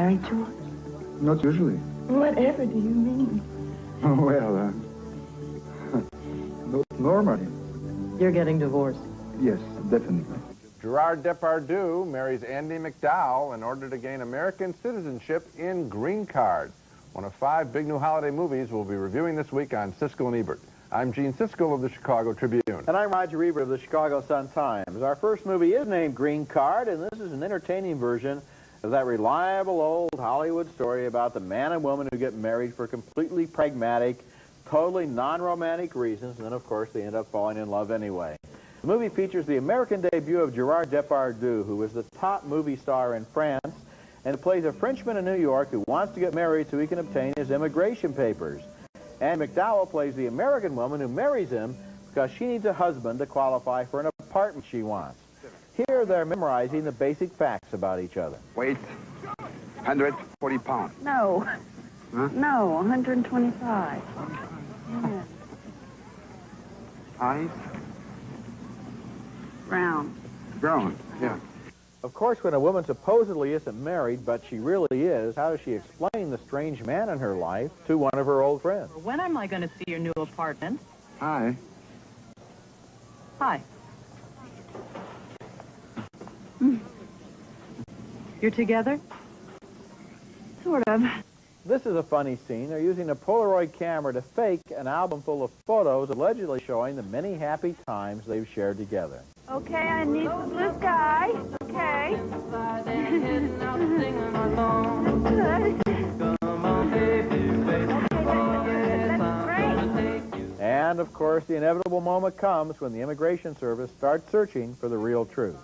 married, George? Not usually. Whatever do you mean? Well, not normally. You're getting divorced. Yes, definitely. Gerard Depardieu marries Andy McDowell in order to gain American citizenship in Green Card. One of 5 big new holiday movies we'll be reviewing this week on Siskel and Ebert. I'm Gene Siskel of the Chicago Tribune. And I'm Roger Ebert of the Chicago Sun-Times. Our first movie is named Green Card, and this is an entertaining version of that reliable old Hollywood story about the man and woman who get married for completely pragmatic, totally non-romantic reasons, and then, of course, they end up falling in love anyway. The movie features the American debut of Gerard Depardieu, who is the top movie star in France, and plays a Frenchman in New York who wants to get married so he can obtain his immigration papers. And McDowell plays the American woman who marries him because she needs a husband to qualify for an apartment she wants. Here they're memorizing the basic facts about each other. Weight, 140 pounds. No. Huh? No, 125. Yeah. Eyes? Brown. Brown, yeah. Of course, when a woman supposedly isn't married, but she really is, how does she explain the strange man in her life to one of her old friends? When am I going to see your new apartment? Hi. Hi. You're together? Sort of. This is a funny scene. They're using a Polaroid camera to fake an album full of photos allegedly showing the many happy times they've shared together. Okay, I need the blue sky. Okay. And, of course, the inevitable moment comes when the Immigration Service starts searching for the real truth.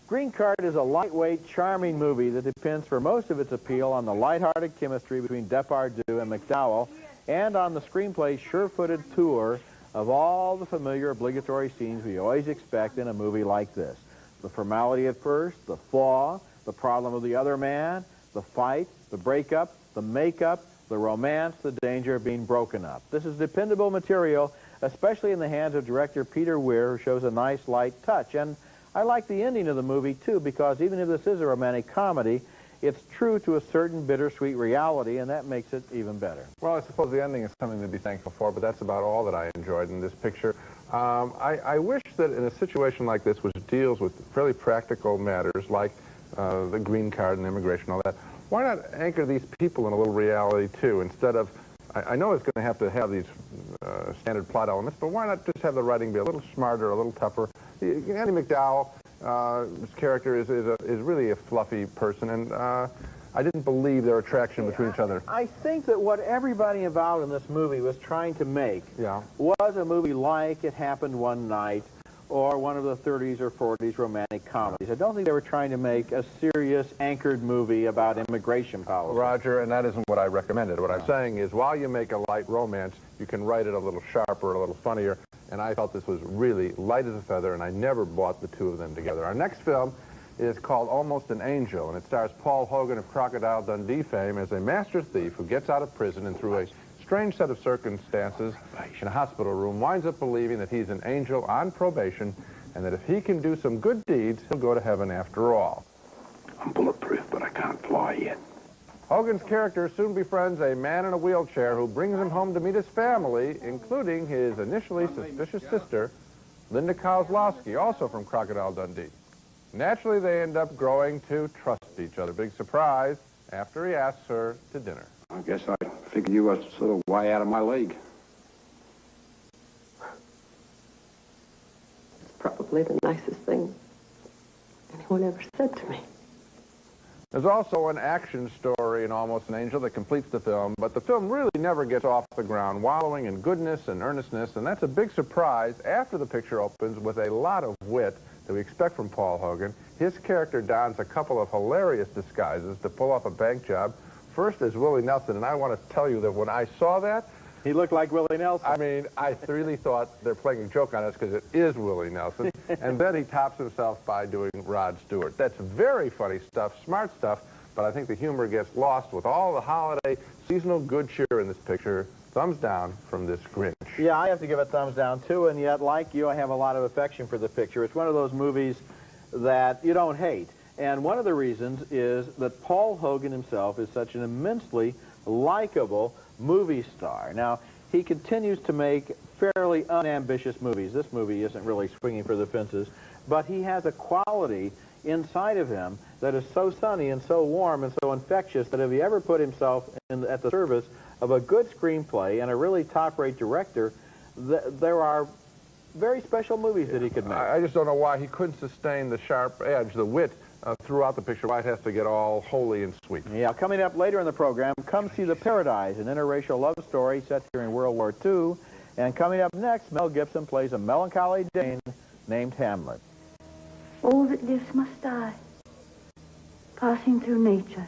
Green Card is a lightweight, charming movie that depends for most of its appeal on the lighthearted chemistry between Depardieu and McDowell and on the screenplay's sure-footed tour of all the familiar obligatory scenes we always expect in a movie like this. The formality at first, the flaw, the problem of the other man, the fight, the breakup, the makeup, the romance, the danger of being broken up. This is dependable material, especially in the hands of director Peter Weir, who shows a nice light touch. And I like the ending of the movie, too, because even if this is a romantic comedy, it's true to a certain bittersweet reality, and that makes it even better. Well, I suppose the ending is something to be thankful for, but that's about all that I enjoyed in this picture. I wish that in a situation like this, which deals with fairly practical matters like the green card and immigration and all that, why not anchor these people in a little reality, too, instead of, I know it's going to have these standard plot elements, but why not just have the writing be a little smarter, a little tougher? Andy McDowell, his character is really a fluffy person, and I didn't believe their attraction between each other. I think that what everybody involved in this movie was trying to make was a movie like It Happened One Night or one of the 30s or 40s romantic comedies. I don't think they were trying to make a serious, anchored movie about immigration policy. Roger, and that isn't what I recommended. What I'm saying is, while you make a light romance, you can write it a little sharper, a little funnier, and I felt this was really light as a feather, and I never bought the two of them together. Our next film is called Almost an Angel, and it stars Paul Hogan of Crocodile Dundee fame as a master thief who gets out of prison and through a strange set of circumstances in a hospital room winds up believing that he's an angel on probation and that if he can do some good deeds, he'll go to heaven after all. I'm bulletproof, but I can't fly yet. Hogan's character soon befriends a man in a wheelchair who brings him home to meet his family, including his initially suspicious sister, Linda Kozlowski, also from Crocodile Dundee. Naturally, they end up growing to trust each other. Big surprise after he asks her to dinner. I guess I figured you were sort of way out of my league. It's probably the nicest thing anyone ever said to me. There's also an action story in Almost an Angel that completes the film, but the film really never gets off the ground, wallowing in goodness and earnestness, and that's a big surprise after the picture opens with a lot of wit that we expect from Paul Hogan. His character dons a couple of hilarious disguises to pull off a bank job. First is Willie Nelson, and I want to tell you that when I saw that, He looked like Willie Nelson. I mean, I really thought they're playing a joke on us because it is Willie Nelson. And then he tops himself by doing Rod Stewart. That's very funny stuff, smart stuff, but I think the humor gets lost with all the holiday seasonal good cheer in this picture. Thumbs down from this Grinch. Yeah, I have to give it thumbs down, too, and yet, like you, I have a lot of affection for the picture. It's one of those movies that you don't hate. And one of the reasons is that Paul Hogan himself is such an immensely likable movie star. Now, he continues to make fairly unambitious movies. This movie isn't really swinging for the fences, but he has a quality inside of him that is so sunny and so warm and so infectious that if he ever put himself at the service of a good screenplay and a really top-rate director, there are very special movies that he could make. I just don't know why he couldn't sustain the sharp edge, the wit, throughout the picture. Why it has to get all holy and sweet. Yeah, coming up later in the program, Come See the Paradise, an interracial love story set during World War II. And coming up next, Mel Gibson plays a melancholy Dane named Hamlet. All that lives must die, passing through nature.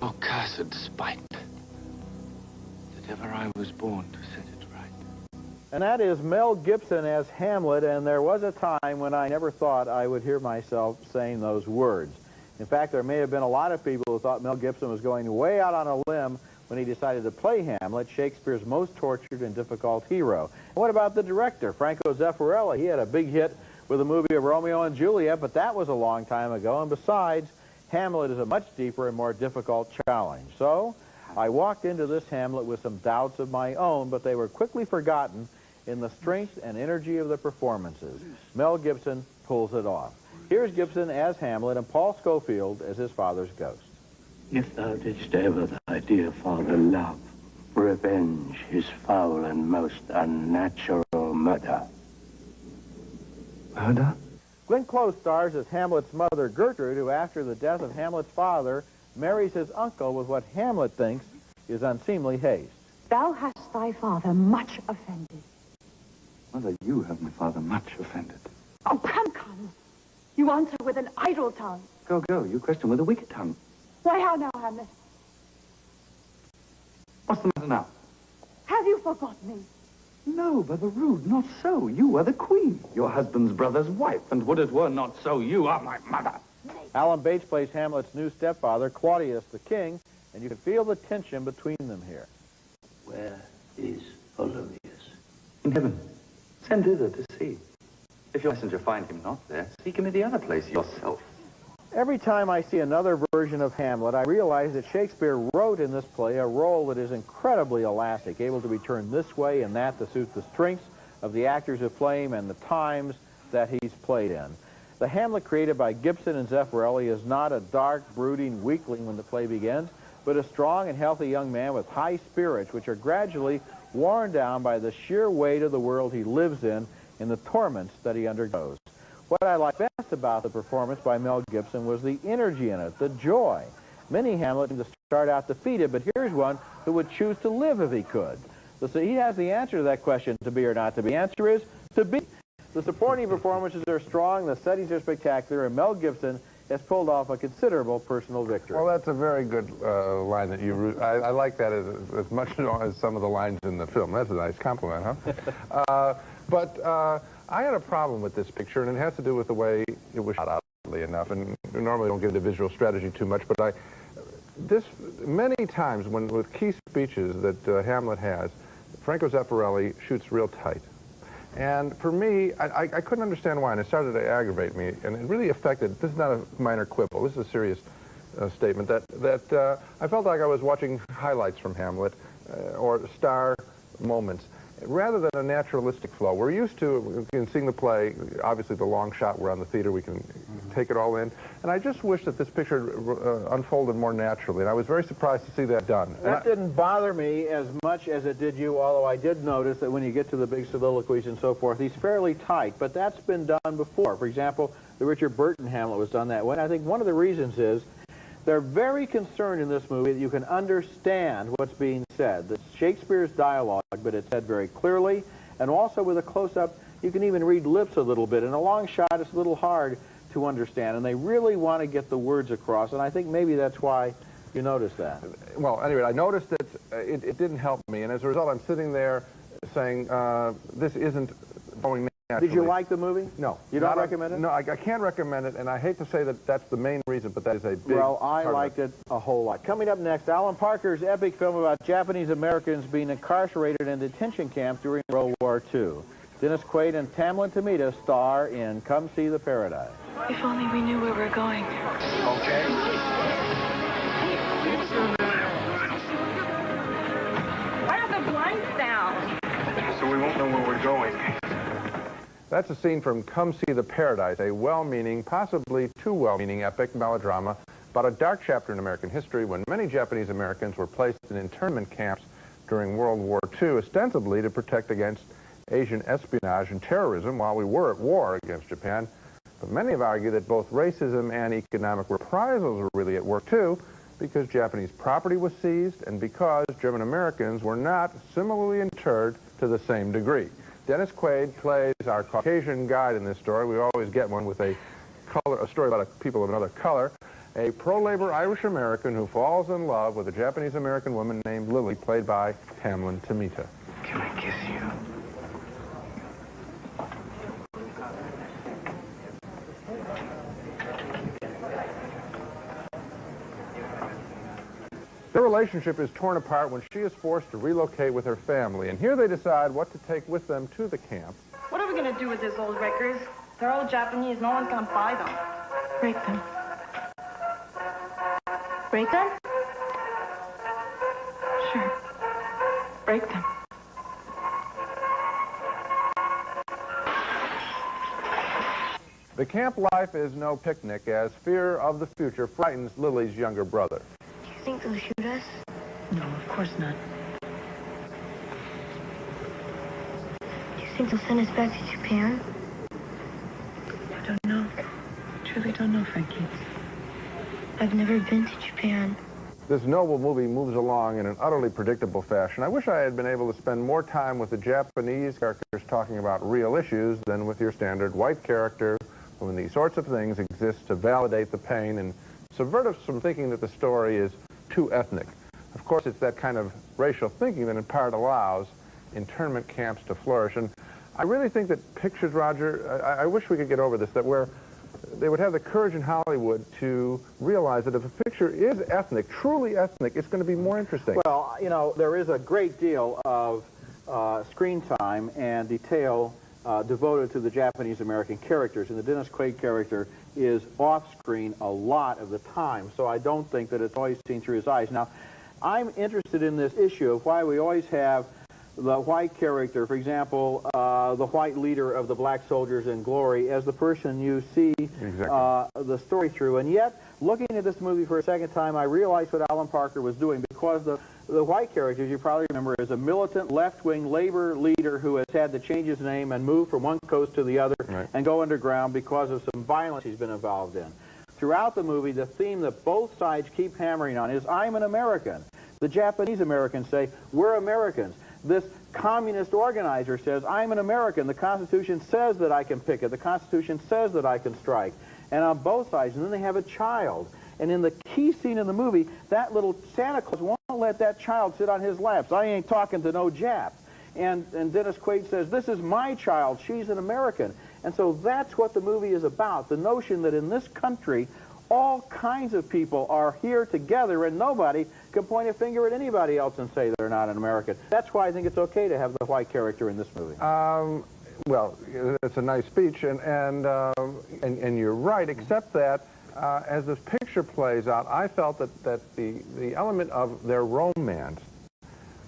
Oh, cursed spite, that ever I was born to set it right. And that is Mel Gibson as Hamlet, and there was a time when I never thought I would hear myself saying those words. In fact, there may have been a lot of people who thought Mel Gibson was going way out on a limb when he decided to play Hamlet, Shakespeare's most tortured and difficult hero. And what about the director, Franco Zeffirelli? He had a big hit with the movie of Romeo and Juliet, but that was a long time ago, and besides, Hamlet is a much deeper and more difficult challenge. So, I walked into this Hamlet with some doubts of my own, but they were quickly forgotten in the strength and energy of the performances. Mel Gibson pulls it off. Here's Gibson as Hamlet and Paul Scofield as his father's ghost. If thou didst ever thy dear father love, revenge his foul and most unnatural murder. Murder? Glenn Close stars as Hamlet's mother, Gertrude, who after the death of Hamlet's father, marries his uncle with what Hamlet thinks is unseemly haste. Thou hast thy father much offended. Mother, you have my father much offended. Oh, come. You answer with an idle tongue. Go, you question with a wicked tongue. Why, how now, Hamlet? What's the matter now? Have you forgotten me? No, Brother Rude, not so. You are the queen, your husband's brother's wife, and would it were not so, you are my mother. Alan Bates plays Hamlet's new stepfather, Claudius the king, and you can feel the tension between them here. Where is Polonius? In heaven. Send thither to see. If your messenger find him not there, seek him in the other place yourself. Every time I see another version of Hamlet, I realize that Shakespeare wrote in this play a role that is incredibly elastic, able to be turned this way and that to suit the strengths of the actors who play him and the times that he's played in. The Hamlet created by Gibson and Zeffirelli is not a dark, brooding weakling when the play begins, but a strong and healthy young man with high spirits, which are gradually worn down by the sheer weight of the world he lives in and the torments that he undergoes. What I liked best about the performance by Mel Gibson was the energy in it, the joy. Many Hamlet seem to start out defeated, but here's one who would choose to live if he could. So he has the answer to that question, to be or not to be. The answer is to be. The supporting performances are strong, the settings are spectacular, and Mel Gibson has pulled off a considerable personal victory. Well, that's a very good line that you... I like that as much as some of the lines in the film. That's a nice compliment, huh? I had a problem with this picture, and it has to do with the way it was shot, oddly enough. And normally don't get into visual strategy too much, but many times with key speeches that Hamlet has, Franco Zeffirelli shoots real tight. And for me, I couldn't understand why, and it started to aggravate me, and it really affected, this is not a minor quibble, this is a serious statement, that I felt like I was watching highlights from Hamlet, or star moments, rather than a naturalistic flow. We're used to, in seeing the play, obviously the long shot, we're on the theater, we can take it all in, and I just wish that this picture unfolded more naturally, and I was very surprised to see that done. That didn't bother me as much as it did you, although I did notice that when you get to the big soliloquies and so forth, he's fairly tight, but that's been done before. For example, the Richard Burton Hamlet was done that way, and I think one of the reasons is they're very concerned in this movie that you can understand what's being said. That Shakespeare's dialogue, but it's said very clearly, and also with a close-up, you can even read lips a little bit. In a long shot, it's a little hard to understand, and they really want to get the words across, and I think maybe that's why you noticed that. Well, anyway, I noticed that it didn't help me, and as a result, I'm sitting there saying, this isn't going naturally. Did you like the movie? No. You don't recommend it? No, I can't recommend it, and I hate to say that that's the main reason, but that is a big Well, I part liked it a whole lot. Coming up next, Alan Parker's epic film about Japanese Americans being incarcerated in detention camps during World War II. Dennis Quaid and Tamlyn Tomita star in Come See the Paradise. If only we knew where we're going. Okay. Why are the blinds down? So we won't know where we're going. That's a scene from Come See the Paradise, a well-meaning, possibly too well-meaning epic melodrama about a dark chapter in American history when many Japanese Americans were placed in internment camps during World War II, ostensibly to protect against Asian espionage and terrorism while we were at war against Japan. But many have argued that both racism and economic reprisals were really at work too, because Japanese property was seized and because German Americans were not similarly interred to the same degree. Dennis Quaid plays our Caucasian guide in this story. We always get one with a story about people of another color. A pro-labor Irish American who falls in love with a Japanese American woman named Lily, played by Hamlin Tomita. Can I kiss you? Their relationship is torn apart when she is forced to relocate with her family, and here they decide what to take with them to the camp. What are we going to do with these old records? They're all Japanese. No one's going to buy them. Break them. Break them? Sure. Break them. The camp life is no picnic, as fear of the future frightens Lily's younger brother. Do you think they'll shoot us? No, of course not. Do you think they'll send us back to Japan? I don't know. I truly don't know, Frankie. I've never been to Japan. This noble movie moves along in an utterly predictable fashion. I wish I had been able to spend more time with the Japanese characters talking about real issues than with your standard white character, when these sorts of things exist to validate the pain and subvert us from thinking that the story is too ethnic. Of course, it's that kind of racial thinking that in part allows internment camps to flourish. And I really think that pictures, Roger, I wish we could get over this, that where they would have the courage in Hollywood to realize that if a picture is ethnic, truly ethnic, it's going to be more interesting. Well, you know, there is a great deal of screen time and detail devoted to the Japanese-American characters, and the Dennis Quaid character is off-screen a lot of the time, so I don't think that it's always seen through his eyes. Now, I'm interested in this issue of why we always have the white character, for example, the white leader of the black soldiers in Glory, as the person you see the story through. And yet, looking at this movie for a second time, I realized what Alan Parker was doing, because the white character, as you probably remember, is a militant left-wing labor leader who has had to change his name and move from one coast to the other and go underground because of some violence he's been involved in. Throughout the movie, the theme that both sides keep hammering on is, I'm an American. The Japanese Americans say, we're Americans. This communist organizer says, I'm an American. The Constitution says that I can picket. The Constitution says that I can strike. And on both sides. And then they have a child. And in the key scene in the movie, that little Santa Claus won't let that child sit on his lap. So I ain't talking to no Jap. And Dennis Quaid says, this is my child. She's an American. And so that's what the movie is about. The notion that in this country, all kinds of people are here together and nobody can point a finger at anybody else and say they're not an American. That's why I think it's okay to have the white character in this movie. Well, it's a nice speech, and you're right, except that as this picture plays out, I felt that the element of their romance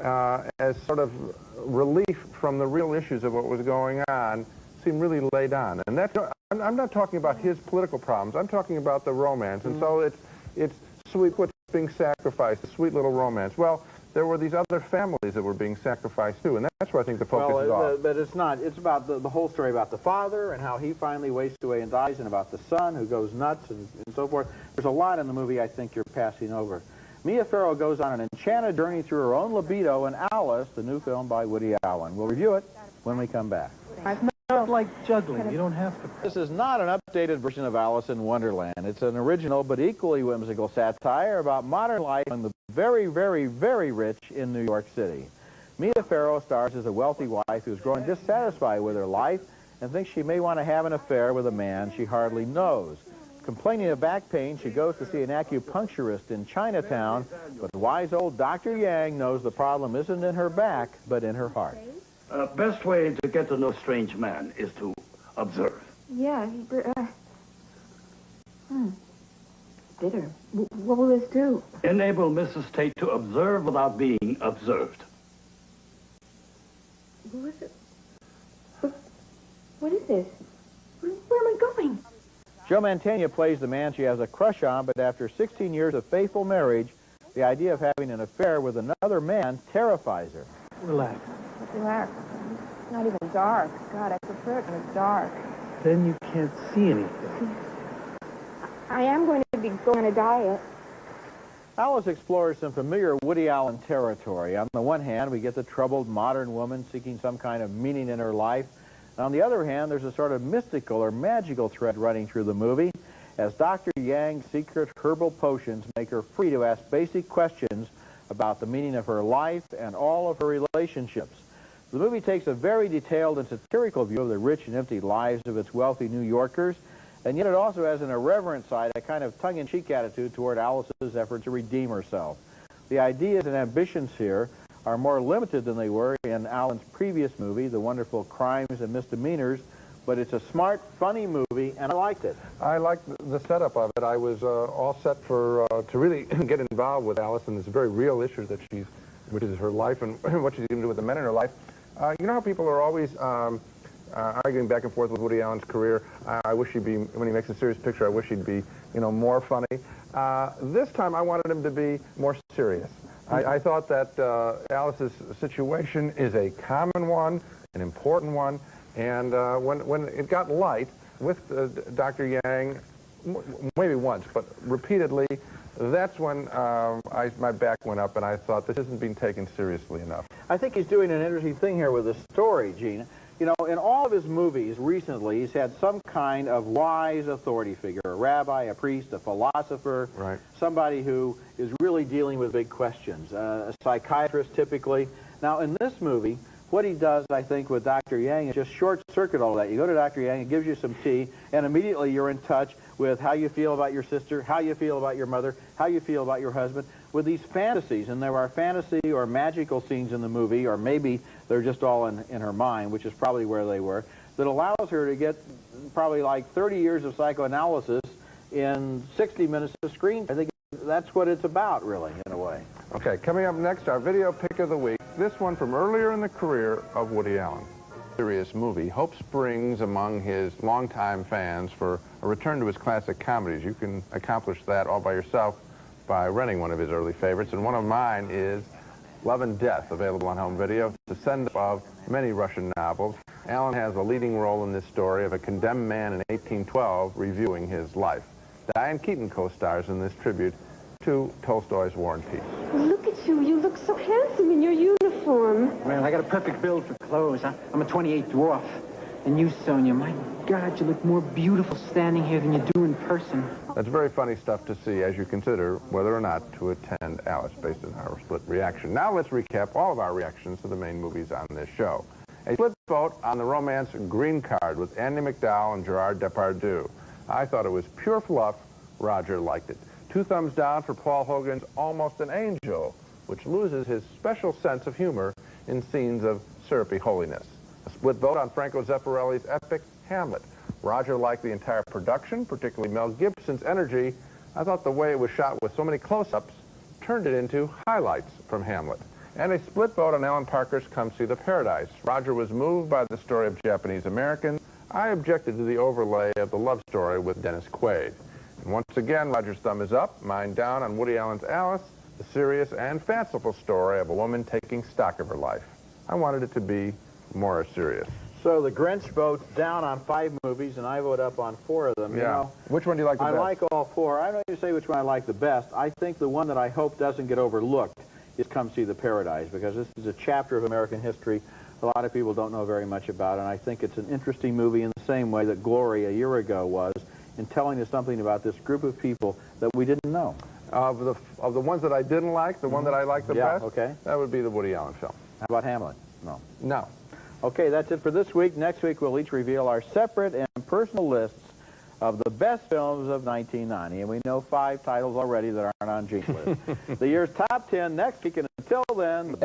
as sort of relief from the real issues of what was going on seemed really laid on. And that's, I'm not talking about his political problems. I'm talking about the romance. And so it's sweet what's being sacrificed, a sweet little romance. Well, there were these other families that were being sacrificed too, and that's where I think the focus is off. But it's not. It's about the whole story about the father and how he finally wastes away and dies, and about the son who goes nuts and so forth. There's a lot in the movie I think you're passing over. Mia Farrow goes on an enchanted journey through her own libido in Alice, the new film by Woody Allen. We'll review it when we come back. Not like juggling. You don't have to. This is not an updated version of Alice in Wonderland. It's an original but equally whimsical satire about modern life and the very, very, very rich in New York City. Mia Farrow stars as a wealthy wife who's growing dissatisfied with her life and thinks she may want to have an affair with a man she hardly knows. Complaining of back pain, she goes to see an acupuncturist in Chinatown, but wise old Dr. Yang knows the problem isn't in her back, but in her heart. Best way to get to know a strange man is to observe. Yeah, Bitter. What will this do? Enable Mrs. Tate to observe without being observed. Who is it? What is this? Where am I going? Joe Mantegna plays the man she has a crush on, but after 16 years of faithful marriage, the idea of having an affair with another man terrifies her. Relax. Relax. It's not even dark. God, I prefer it when it's dark. Then you can't see anything. I am going to be going on a diet. Alice explores some familiar Woody Allen territory. On the one hand, we get the troubled modern woman seeking some kind of meaning in her life. On the other hand, there's a sort of mystical or magical thread running through the movie as Dr. Yang's secret herbal potions make her free to ask basic questions about the meaning of her life and all of her relationships. The movie takes a very detailed and satirical view of the rich and empty lives of its wealthy New Yorkers, and yet it also has an irreverent side, a kind of tongue-in-cheek attitude toward Alice's effort to redeem herself. The ideas and ambitions here are more limited than they were in Allen's previous movie, The Wonderful Crimes and Misdemeanors, but it's a smart, funny movie, and I liked it. I liked the setup of it. I was all set for to really get involved with Alice in this very real issue that which is her life and what she's going to do with the men in her life. You know how people are always arguing back and forth with Woody Allen's career? I wish he'd be, when he makes a serious picture, I wish he'd be, more funny. This time I wanted him to be more serious. I thought that Alice's situation is a common one, an important one, and when it got light with Dr. Yang, maybe once, but repeatedly, that's when my back went up and I thought this isn't being taken seriously enough. I think he's doing an interesting thing here with the story, Gene. You know, in all of his movies recently, he's had some kind of wise authority figure, a rabbi, a priest, a philosopher, right, somebody who is really dealing with big questions, a psychiatrist typically. Now, in this movie, what he does, I think, with Dr. Yang is just short-circuit all that. You go to Dr. Yang, he gives you some tea, and immediately you're in touch with how you feel about your sister, how you feel about your mother, how you feel about your husband, with these fantasies. And there are fantasy or magical scenes in the movie, or maybe they're just all in her mind, which is probably where they were, that allows her to get probably like 30 years of psychoanalysis in 60 minutes of screen. I think that's what it's about, really, in a way. Okay, coming up next, our video pick of the week. This one from earlier in the career of Woody Allen. Serious movie. Hope springs among his longtime fans for a return to his classic comedies. You can accomplish that all by yourself by renting one of his early favorites, and one of mine is Love and Death, available on home video. It's a send-up of many Russian novels. Allen has a leading role in this story of a condemned man in 1812 reviewing his life. Diane Keaton co-stars in this tribute to Tolstoy's War and Peace. Look at you. You look so handsome in your uniform. Well, I got a perfect build for clothes. I'm a 28 dwarf. And you, Sonia, my God, you look more beautiful standing here than you do in person. That's very funny stuff to see as you consider whether or not to attend Alice, based on our split reaction. Now let's recap all of our reactions to the main movies on this show. A split vote on the romance Green Card with Andie MacDowell and Gerard Depardieu. I thought it was pure fluff. Roger liked it. 2 thumbs down for Paul Hogan's Almost an Angel, which loses his special sense of humor in scenes of syrupy holiness. A split vote on Franco Zeffirelli's epic Hamlet. Roger liked the entire production, particularly Mel Gibson's energy. I thought the way it was shot with so many close-ups turned it into highlights from Hamlet. And a split vote on Alan Parker's Come See the Paradise. Roger was moved by the story of Japanese Americans. I objected to the overlay of the love story with Dennis Quaid. And once again, Roger's thumb is up, mine down on Woody Allen's Alice, the serious and fanciful story of a woman taking stock of her life. I wanted it to be more serious. So the Grinch votes down on 5 movies, and I vote up on 4 of them. Yeah. You know, which one do you like the best? I like all 4. I don't even say which one I like the best. I think the one that I hope doesn't get overlooked is Come See the Paradise, because this is a chapter of American history a lot of people don't know very much about, and I think it's an interesting movie in the same way that Glory a year ago was, in telling us something about this group of people that we didn't know. Of the ones that I didn't like, the one that I like the best, okay, that would be the Woody Allen film. How about Hamlet? No. No. Okay, that's it for this week. Next week, we'll each reveal our separate and personal lists of the best films of 1990. And we know 5 titles already that aren't on Gene's list. The year's top 10 next week, and until then...